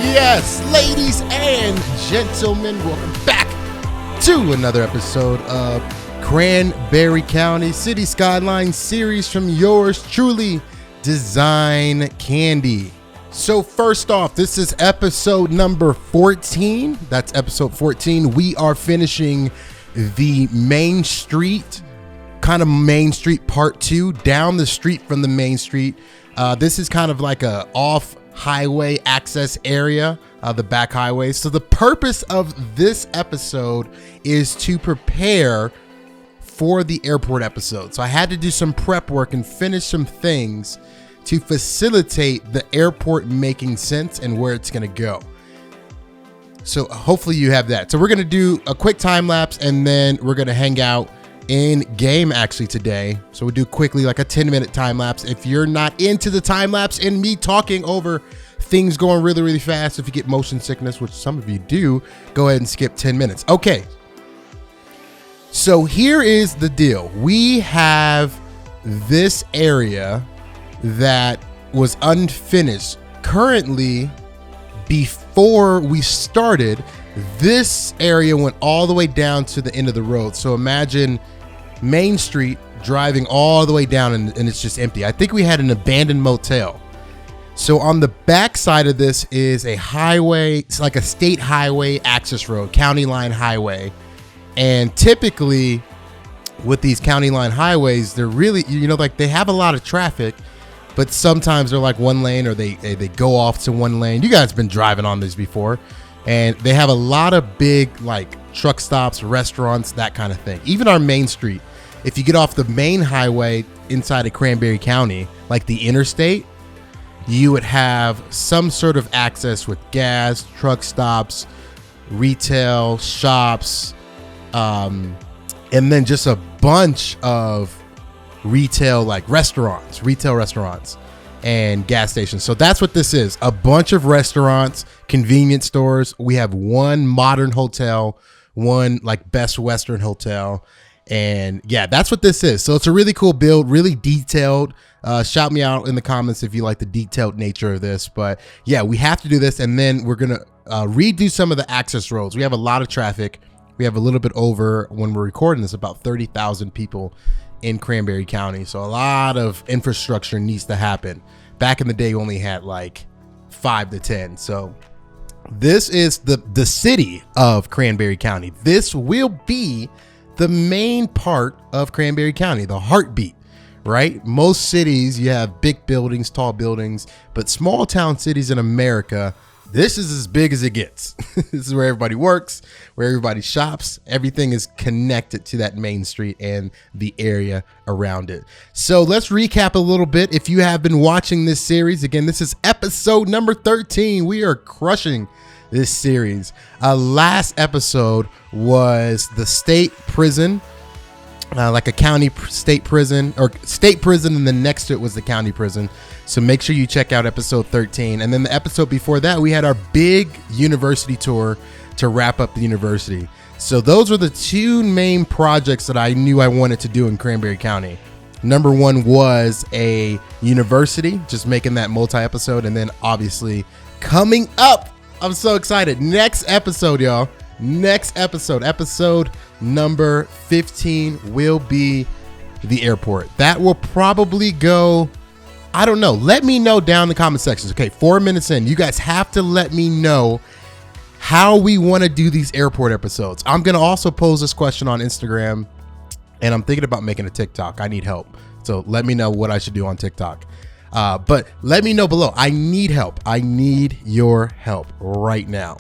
Yes, ladies and gentlemen, welcome back to another episode of Cranberry County City Skyline series from yours truly, Design Candy. So first off, this is episode number 14. That's episode 14. We are finishing the Main Street, kind of Main Street part 2, down the street from the Main Street. This is kind of like a off highway access area, the back highway. So the purpose of this episode is to prepare for the airport episode. So I had to do some prep work and finish some things to facilitate the airport making sense and where it's going to go. So hopefully you have that. So we're going to do a quick time lapse and then we're going to hang out in game actually today. So we'll do quickly like a 10-minute time lapse. If you're not into the time lapse and me talking over things going really, really fast, if you get motion sickness, which some of you do, go ahead and skip 10 minutes. Okay. So here is the deal. We have this area that was unfinished. Currently, before we started, this area went all the way down to the end of the road. So imagine Main Street driving all the way down and it's just empty. I think we had an abandoned motel. So on the back side of this is a highway. It's like a state highway access road, county line highway. And typically with these county line highways, they're really, like they have a lot of traffic, but sometimes they're like one lane or they go off to one lane. You guys have been driving on these before. And they have a lot of big like truck stops, restaurants, that kind of thing. Even our Main Street, if you get off the main highway inside of Cranberry County, like the interstate, you would have some sort of access with gas, truck stops, retail, shops, and then just a bunch of retail restaurants and gas stations. So that's what this is. A bunch of restaurants, convenience stores. We have one modern hotel, one like Best Western hotel. And yeah, that's what this is. So it's a really cool build, really detailed. Shout me out in the comments if you like the detailed nature of this. But yeah, we have to do this. And then we're going to redo some of the access roads. We have a lot of traffic. We have a little bit over, when we're recording this, about 30,000 people in Cranberry County. So a lot of infrastructure needs to happen. Back in the day, we only had like 5 to 10. So this is the city of Cranberry County. This will be the main part of Cranberry County, the heartbeat, right? Most cities, you have big buildings, tall buildings, but small town cities in America, this is as big as it gets. This is where everybody works, where everybody shops. Everything is connected to that Main Street and the area around it. So let's recap a little bit. If you have been watching this series, again, this is episode number 13. We are crushing this series. Last episode was the state prison, like a county state prison, or state prison, and then next to it was the county prison. So make sure you check out episode 13. And then the episode before that, we had our big university tour to wrap up the university. So those were the two main projects that I knew I wanted to do in Cranberry County. Number one was a university, just making that multi-episode. And then obviously coming up, I'm so excited. Next episode, y'all. Next episode number 15 will be the airport. That will probably go, I don't know. Let me know down in the comment sections. Okay, 4 minutes in. You guys have to let me know how we want to do these airport episodes. I'm going to also pose this question on Instagram, and I'm thinking about making a TikTok. I need help. So let me know what I should do on TikTok. But let me know below. I need help. I need your help right now.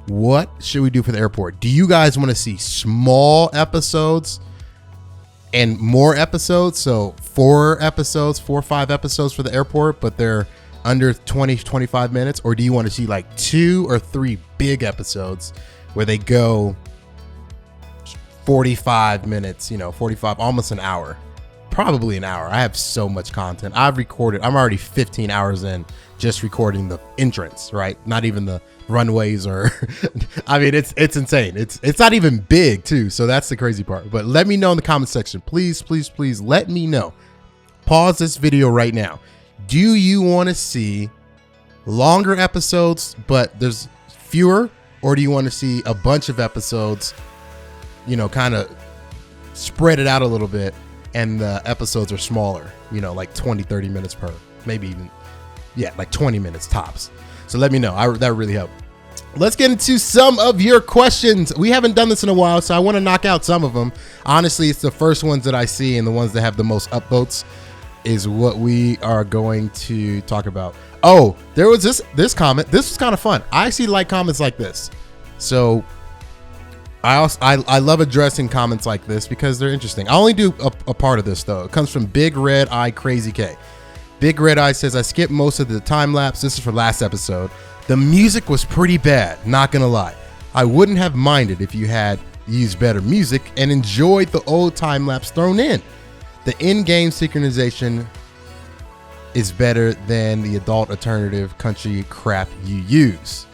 What should we do for the airport? Do you guys want to see small episodes and more episodes? So 4 or 5 episodes for the airport, but they're under 20-25 minutes? Or do you want to see like 2 or 3 big episodes where they go 45 minutes, 45, almost an hour? Probably an hour. I have so much content. I'm already 15 hours in just recording the entrance, right? Not even the runways or I mean, it's insane. It's not even big too. So that's the crazy part. But let me know in the comment section. Please let me know. Pause this video right now. Do you want to see longer episodes, but there's fewer, or do you want to see a bunch of episodes, you know, kind of spread it out a little bit, and the episodes are smaller, you know, like 20-30 minutes per, maybe even, yeah, like 20 minutes tops. So let me know. That would really help. Let's get into some of your questions. We haven't done this in a while, so I want to knock out some of them. Honestly, it's the first ones that I see, and the ones that have the most upvotes is what we are going to talk about. Oh, there was this comment. This was kind of fun. I actually like comments like this. So I love addressing comments like this because they're interesting. I only do a part of this though. It comes from Big Red Eye Crazy K. Big Red Eye says, I skipped most of the time lapse. This is for last episode. The music was pretty bad, not gonna lie. I wouldn't have minded if you had used better music and enjoyed the old time lapse thrown in. The in-game synchronization is better than the adult alternative country crap you use.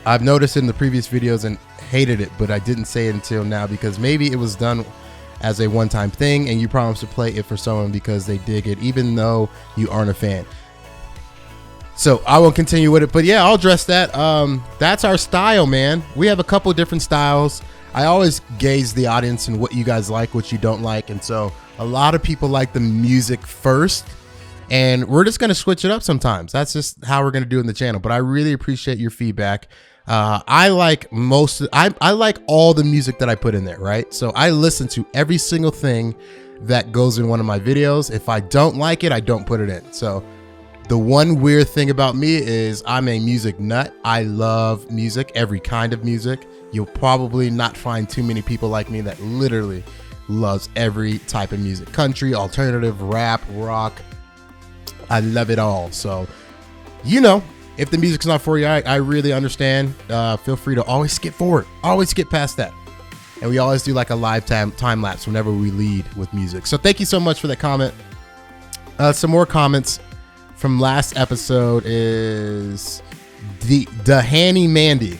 I've noticed it in the previous videos and hated it, but I didn't say it until now because maybe it was done as a one-time thing and you promised to play it for someone because they dig it, even though you aren't a fan. So I won't continue with it, but yeah, I'll address that. That's our style, man. We have a couple different styles. I always gauge the audience and what you guys like, what you don't like. And so a lot of people like the music first, and we're just going to switch it up sometimes. That's just how we're going to do it in the channel. But I really appreciate your feedback. I like I like all the music that I put in there, right? So I listen to every single thing that goes in one of my videos. If I don't like it, I don't put it in. So the one weird thing about me is I'm a music nut. I love music, every kind of music. You'll probably not find too many people like me that literally loves every type of music. Country, alternative, rap, rock. I love it all. So, you know, if the music's not for you, I really understand. Feel free to always skip forward. Always skip past that. And we always do like a live time lapse whenever we lead with music. So thank you so much for that comment. Some more comments from last episode is the Handy Mandy.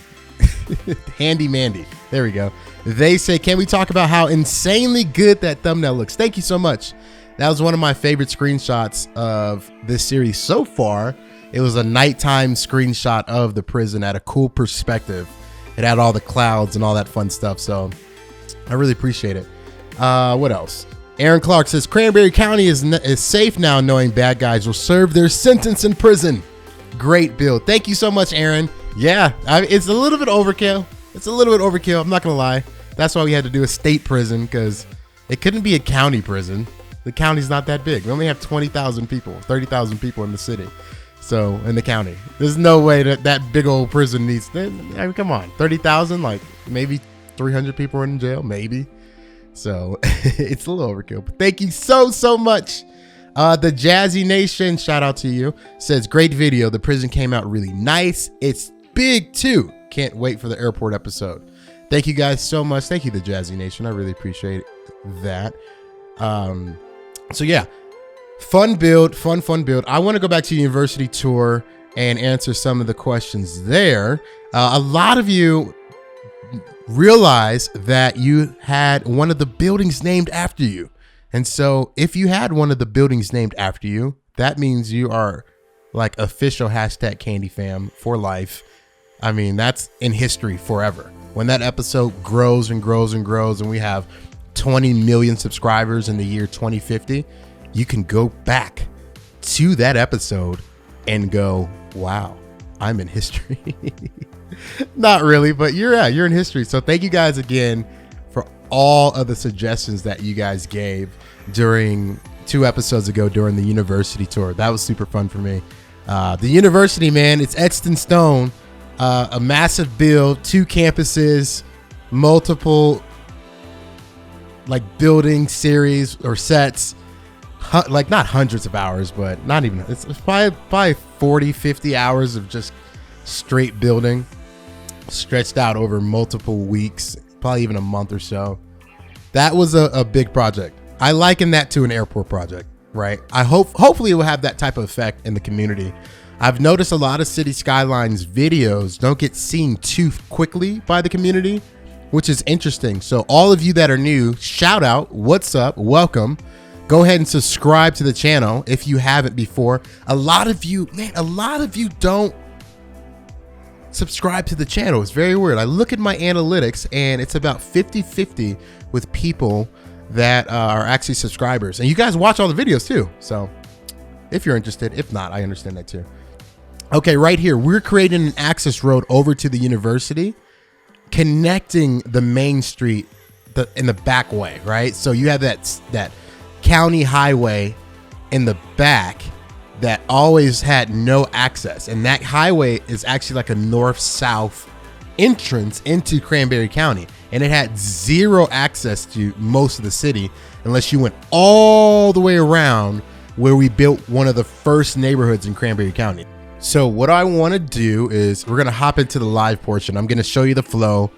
Handy Mandy. There we go. They say, can we talk about how insanely good that thumbnail looks? Thank you so much. That was one of my favorite screenshots of this series so far. It was a nighttime screenshot of the prison at a cool perspective. It had all the clouds and all that fun stuff. So I really appreciate it. What else? Aaron Clark says, Cranberry County is safe now knowing bad guys will serve their sentence in prison. Great build. Thank you so much, Aaron. Yeah, it's a little bit overkill. It's a little bit overkill. I'm not going to lie. That's why we had to do a state prison, because it couldn't be a county prison. The county's not that big. We only have 20,000 people, 30,000 people in the city. So in the county, there's no way that big old prison needs, I mean, come on, 30,000, like maybe 300 people are in jail, maybe. So it's a little overkill, but thank you so much. The Jazzy Nation, shout out to you, says, great video. The prison came out really nice. It's big too. Can't wait for the airport episode. Thank you guys so much. Thank you, the Jazzy Nation. I really appreciate that. So yeah, fun build. I want to go back to University Tour and answer some of the questions there. A lot of you realize that you had one of the buildings named after you. And so if you had one of the buildings named after you, that means you are like official hashtag Candy Fam for life. I mean, that's in history forever. When that episode grows and grows and grows and we have 20 million subscribers in the year 2050, you can go back to that episode and go, wow, I'm in history. Not really, but you're in history. So thank you guys again for all of the suggestions that you guys gave during 2 episodes ago during the University Tour. That was super fun for me. The University, man, it's etched in stone. A massive build, 2 campuses, multiple like building series or sets, like not hundreds of hours, but not even, it's probably 40, 50 hours of just straight building stretched out over multiple weeks, probably even a month or so. That was a big project. I liken that to an airport project, right? Hopefully it will have that type of effect in the community. I've noticed a lot of City Skylines videos don't get seen too quickly by the community, which is interesting. So all of you that are new, shout out, what's up, welcome Go ahead and subscribe to the channel if you haven't before. A lot of you don't subscribe to the channel. It's very weird. I look at my analytics and it's about 50-50 with people that are actually subscribers. And you guys watch all the videos too. So if you're interested, if not, I understand that too. Okay, right here, we're creating an access road over to the university, connecting the main street in the back way, right? So you have that county highway in the back that always had no access. And that highway is actually like a north-south entrance into Cranberry County. And it had zero access to most of the city unless you went all the way around where we built one of the first neighborhoods in Cranberry County. So what I want to do is we're going to hop into the live portion. I'm going to show you the flow.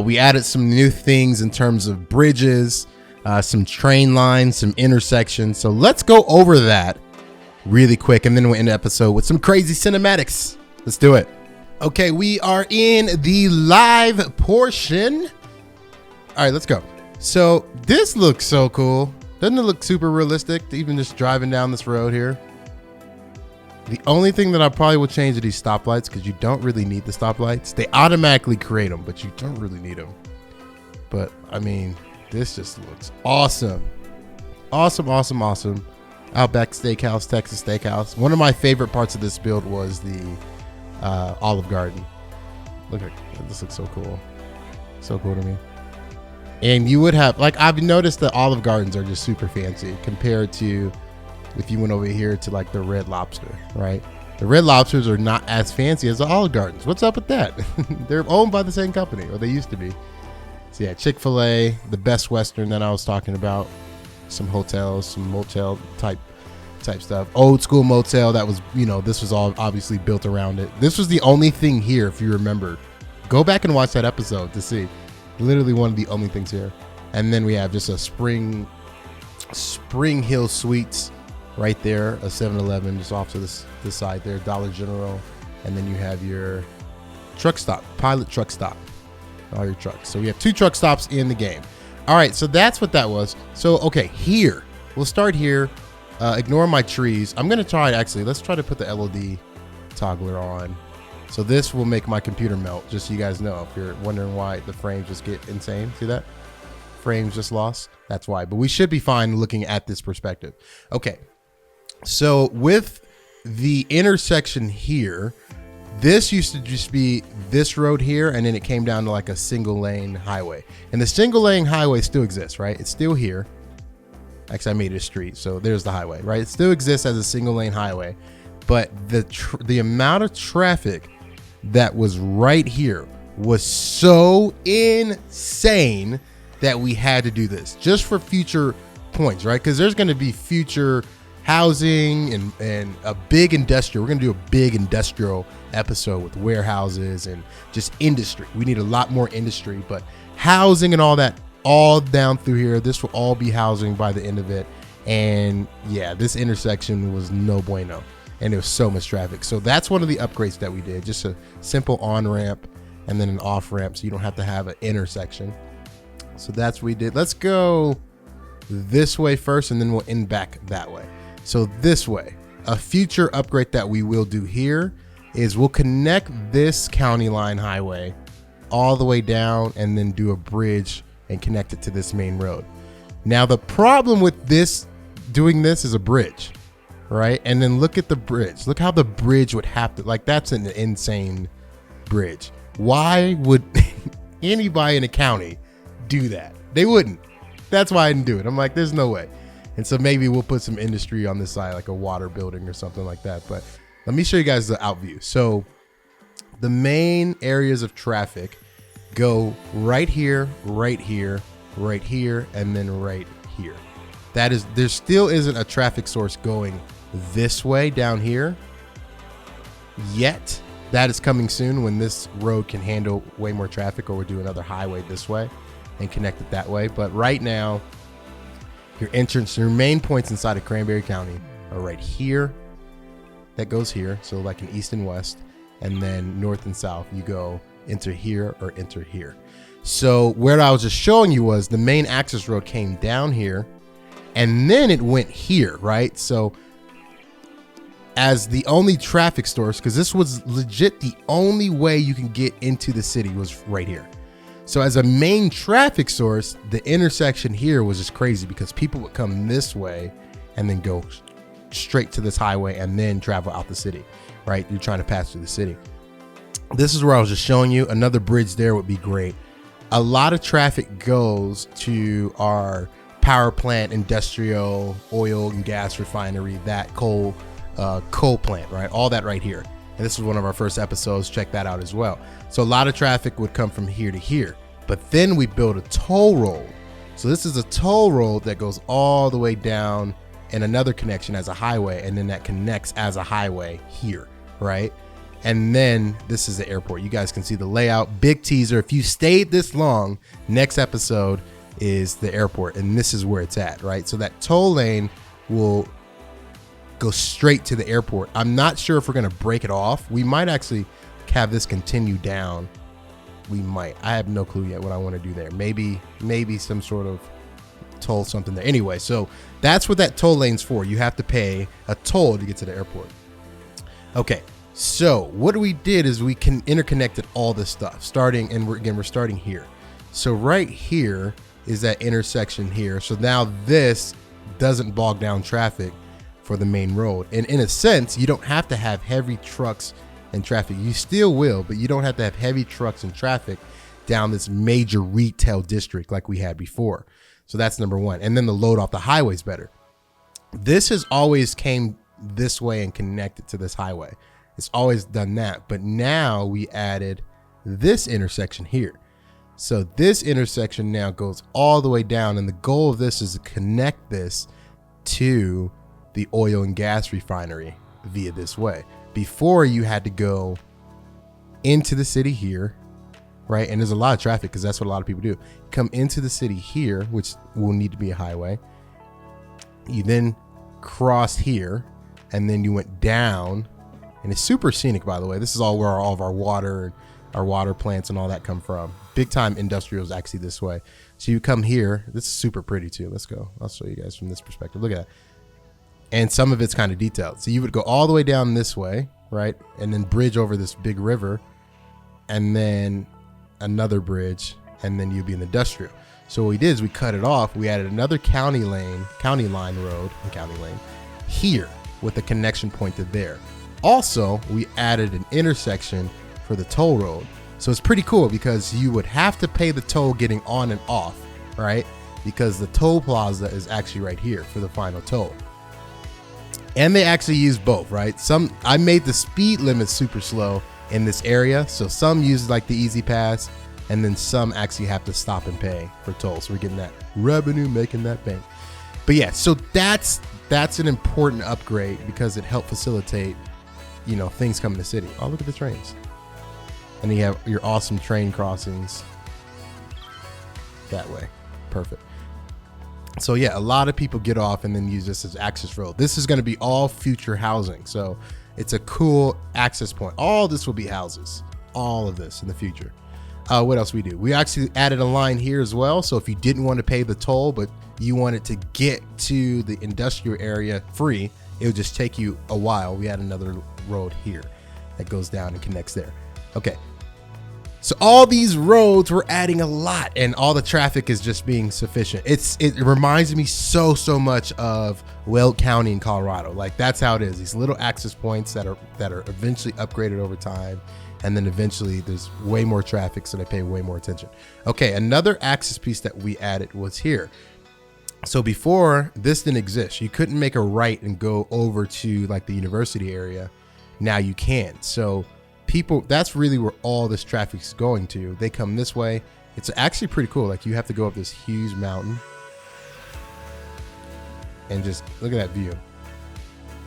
We added some new things in terms of bridges, some train lines, some intersections. So let's go over that really quick, and then we'll end the episode with some crazy cinematics. Let's do it. Okay, we are in the live portion. All right, let's go. So this looks so cool. Doesn't it look super realistic, even just driving down this road here? The only thing that I probably will change are these stoplights, because you don't really need the stoplights. They automatically create them, but you don't really need them. But I mean, this just looks awesome. Awesome, awesome, awesome. Outback Steakhouse, Texas Steakhouse. One of my favorite parts of this build was the Olive Garden. Look at this, looks so cool. So cool to me. And you would have, like, I've noticed that Olive Gardens are just super fancy compared to if you went over here to like the Red Lobster, right? The Red Lobsters are not as fancy as the Olive Gardens. What's up with that? They're owned by the same company, or they used to be. So yeah, Chick-fil-A, the Best Western that I was talking about, some hotels, some motel type stuff. Old school motel that was, you know, this was all obviously built around it. This was the only thing here, if you remember. Go back and watch that episode to see. Literally one of the only things here. And then we have just a Spring Hill Suites right there, a 7-Eleven just off to this side there, Dollar General, and then you have your truck stop, Pilot Truck Stop, all your trucks. So we have 2 truck stops in the game. All right, so that's what that was. So okay, here we'll start here. Ignore my trees. I'm gonna try, actually, let's try to put the LOD toggler on. So this will make my computer melt, just so you guys know, if you're wondering why the frames just get insane. See that? Frames just lost, that's why. But we should be fine looking at this perspective. Okay. So with the intersection here, this used to just be this road here, and then it came down to like a single lane highway. And the single lane highway still exists, right? It's still here. Actually, I made it a street, so there's the highway, right? It still exists as a single lane highway, but the amount of traffic that was right here was so insane that we had to do this just for future points, right? Because there's going to be future housing and a big industrial. We're gonna do a big industrial episode with warehouses and just industry. We need a lot more industry, but housing and all that, all down through here. This will all be housing by the end of it. And yeah, this intersection was no bueno, and there was so much traffic. So that's one of the upgrades that we did, just a simple on ramp and then an off ramp, so you don't have to have an intersection. So that's what we did. Let's go this way first, and then we'll end back that way. So this way, a future upgrade that we will do here is we'll connect this county line highway all the way down and then do a bridge and connect it to this main road. Now the problem with this, doing this, is a bridge, right? And then look at the bridge. Look how the bridge would have to, like, that's an insane bridge. Why would anybody in a county do that? They wouldn't. That's why I didn't do it. I'm like, there's no way. And so maybe we'll put some industry on this side, like a water building or something like that. But let me show you guys the out view. So the main areas of traffic go right here, right here, right here, and then right here. That is, there still isn't a traffic source going this way down here yet. That is coming soon when this road can handle way more traffic, or we'll do another highway this way and connect it that way. But right now, your entrance, your main points inside of Cranberry County are right here. That goes here. So like an east and west, and then north and south, you go enter here or enter here. So where I was just showing you was the main access road came down here, and then it went here, right? So as the only traffic source, because this was legit the only way you can get into the city was right here. So as a main traffic source, the intersection here was just crazy because people would come this way and then go straight to this highway and then travel out the city, right? You're trying to pass through the city. This is where I was just showing you. Another bridge there would be great. A lot of traffic goes to our power plant, industrial, oil and gas refinery, that coal plant, right? All that right here. And this was one of our first episodes. Check that out as well. So a lot of traffic would come from here to here, but then we built a toll road. So this is a toll road that goes all the way down and another connection as a highway. And then that connects as a highway here, right? And then this is the airport. You guys can see the layout. Big teaser. If you stayed this long, next episode is the airport. And this is where it's at, right? So that toll lane will go straight to the airport. I'm not sure if we're going to break it off. We might actually have this continue down. We might. I have no clue yet what I want to do there. Maybe some sort of toll something there. Anyway, so that's what that toll lane's for. You have to pay a toll to get to the airport. Okay. So what we did is we interconnected all this stuff starting, we're starting here. So right here is that intersection here. So now this doesn't bog down traffic for the main road. And in a sense, you don't have to have heavy trucks and traffic. You still will, but you don't have to have heavy trucks and traffic down this major retail district like we had before. So that's number one. And then the load off the highway is better. This has always came this way and connected to this highway. It's always done that, but now we added this intersection here. So this intersection now goes all the way down, and the goal of this is to connect this to the oil and gas refinery via this way. Before, you had to go into the city here, right? And there's a lot of traffic because that's what a lot of people do. Come into the city here, which will need to be a highway. You then crossed here, and then you went down. And it's super scenic, by the way. This is all where all of our water plants and all that come from. Big time industrial is actually this way. So you come here. This is super pretty too. Let's go. I'll show you guys from this perspective. Look at that. And some of it's kind of detailed. So you would go all the way down this way, right? And then bridge over this big river. And then another bridge. And then you'd be in the industrial. So what we did is we cut it off. We added another county line road here with a connection point to there. Also, we added an intersection for the toll road. So it's pretty cool because you would have to pay the toll getting on and off, right? Because the toll plaza is actually right here for the final toll. And they actually use both, right? I made the speed limit super slow in this area. So some use like the easy pass, and then some actually have to stop and pay for toll. So we're getting that revenue, making that bank. But yeah, so that's an important upgrade because it helped facilitate, things coming to the city. Oh, look at the trains. And then you have your awesome train crossings that way. Perfect. So yeah, a lot of people get off and then use this as access road. This is going to be all future housing. So it's a cool access point. All this will be houses. All of this in the future. What else we do? We actually added a line here as well. So if you didn't want to pay the toll, but you wanted to get to the industrial area free, it would just take you a while. We had another road here that goes down and connects there. Okay. So all these roads, we're adding a lot, and all the traffic is just being sufficient. It reminds me so much of Weld County in Colorado. Like that's how it is. These little access points that are eventually upgraded over time. And then eventually there's way more traffic, so they pay way more attention. Okay, another access piece that we added was here. So before, this didn't exist. You couldn't make a right and go over to like the university area. Now you can. So people, that's really where all this traffic is going to. They come this way. It's actually pretty cool. Like you have to go up this huge mountain and just look at that view.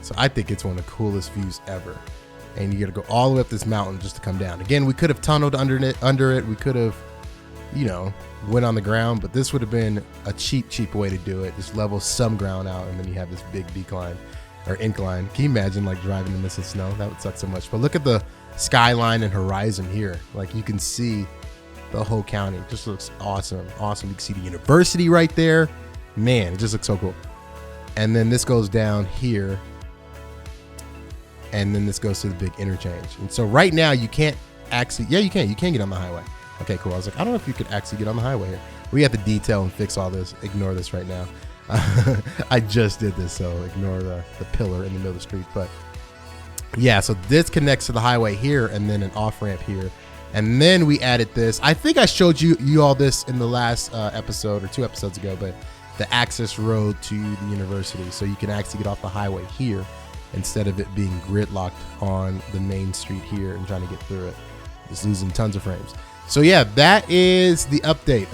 So I think it's one of the coolest views ever. And you got to go all the way up this mountain just to come down. Again, we could have tunneled under it. We could have, went on the ground, but this would have been a cheap way to do it. Just level some ground out, and then you have this big decline or incline. Can you imagine like driving in this in snow? That would suck so much. But look at the skyline and horizon here. Like you can see the whole county. It just looks awesome. Awesome. You can see the university right there. Man, it just looks so cool. and then this goes down here, and then this goes to the big interchange. And so right now you can't actually, yeah, you can get on the highway. Okay, cool. I was like, I don't know if you could actually get on the highway here. We have to detail and fix all this. Ignore this right now. I just did this, so ignore the pillar in the middle of the street. But yeah, so this connects to the highway here, and then an off ramp here. And then we added this. I think I showed you all this in the last episode or 2 episodes ago, but the access road to the university. So you can actually get off the highway here instead of it being gridlocked on the main street here and trying to get through it. Just losing tons of frames. So yeah, that is the update.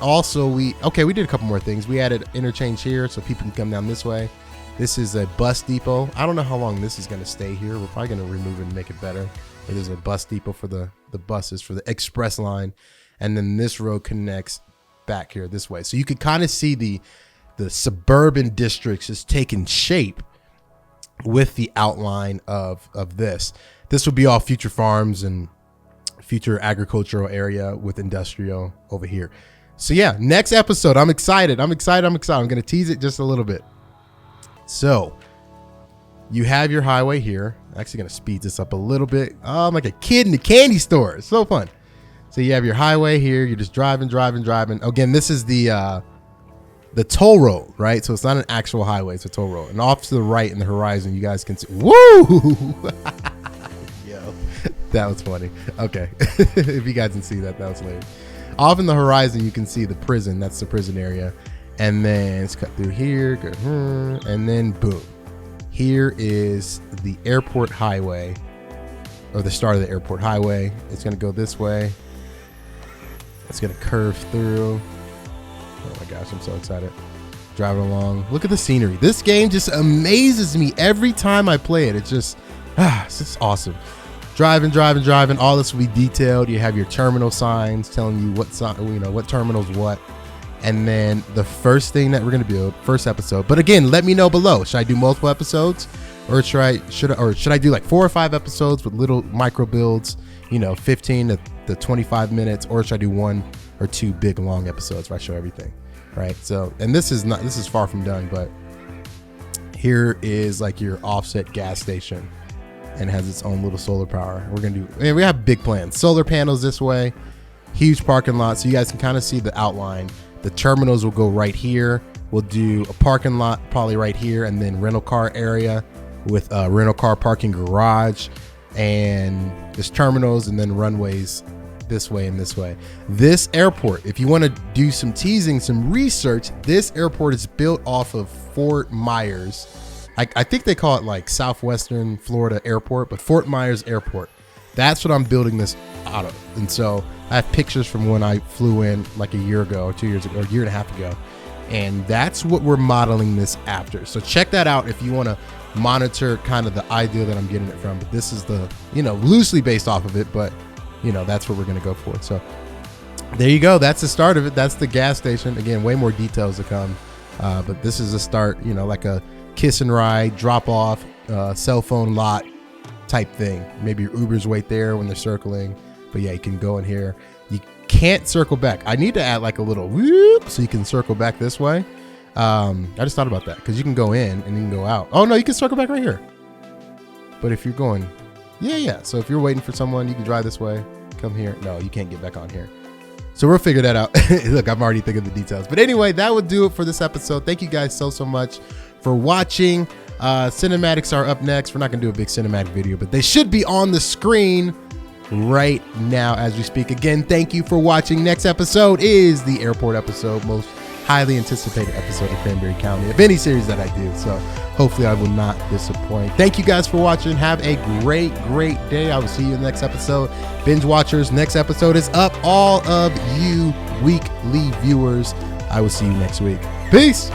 Also, we did a couple more things. We added interchange here so people can come down this way. This is a bus depot. I don't know how long this is going to stay here. We're probably going to remove it and make it better. But there's a bus depot for the buses for the express line. And then this road connects back here this way. So you could kind of see the suburban districts is taking shape with the outline of this. This will be all future farms and future agricultural area with industrial over here. So yeah, next episode, I'm excited. I'm going to tease it just a little bit. So you have your highway here. I'm actually going to speed this up a little bit. Oh, I'm like a kid in the candy store. It's so fun. So you have your highway here. You're just driving. Again, this is the toll road, right? So it's not an actual highway. It's a toll road. And off to the right in the horizon, you guys can see. Woo! Yo, that was funny. Okay. If you guys can see that was hilarious. Off in the horizon, you can see the prison. That's the prison area. And then it's cut through here, go, and then boom. Here is the airport highway, or the start of the airport highway. It's gonna go this way. It's gonna curve through. Oh my gosh, I'm so excited. Driving along. Look at the scenery. This game just amazes me every time I play it. It's just awesome. Driving. All this will be detailed. You have your terminal signs telling you what terminal's what. And then the first thing that we're going to build, first episode. But again, let me know below. Should I do multiple episodes, or should I do like 4 or 5 episodes with little micro builds, 15 to 25 minutes, or should I do 1 or 2 big long episodes where I show everything, right? So, and this is far from done, but here is like your offset gas station, and it has its own little solar power. We have big plans. Solar panels this way, huge parking lot, so you guys can kind of see the outline. The terminals will go right here. We'll do a parking lot probably right here, and then rental car area with a rental car parking garage, and there's terminals and then runways this way and this way. This airport, if you want to do some teasing, some research, this airport is built off of Fort Myers. I think they call it like Southwestern Florida Airport, but Fort Myers Airport. That's what I'm building this out of. And so I have pictures from when I flew in like a year ago or 2 years ago, or a year and a half ago. And that's what we're modeling this after. So check that out if you want to monitor kind of the idea that I'm getting it from. But this is the, loosely based off of it, but that's what we're going to go for. So there you go. That's the start of it. That's the gas station. Again, way more details to come. But this is a start, like a kiss and ride, drop off, cell phone lot type thing. Maybe your Ubers wait there when they're circling, but yeah, you can go in here. You can't circle back. I need to add like a little whoop so you can circle back this way. I just thought about that because you can go in and you can go out. Oh no, you can circle back right here. But if you're going, yeah. So if you're waiting for someone, you can drive this way, come here. No, you can't get back on here. So we'll figure that out. Look, I'm already thinking of the details. But anyway, that would do it for this episode. Thank you guys so much for watching. Cinematics are up next. We're not gonna do a big cinematic video, but they should be on the screen right now as we speak. Again, thank you for watching. Next episode is the airport episode, most highly anticipated episode of Cranberry County of any series that I do. So hopefully I will not disappoint. Thank you guys for watching. Have a great day. I will see you in the next episode. Binge watchers, next episode is up. All of you weekly viewers, I will see you next week. Peace.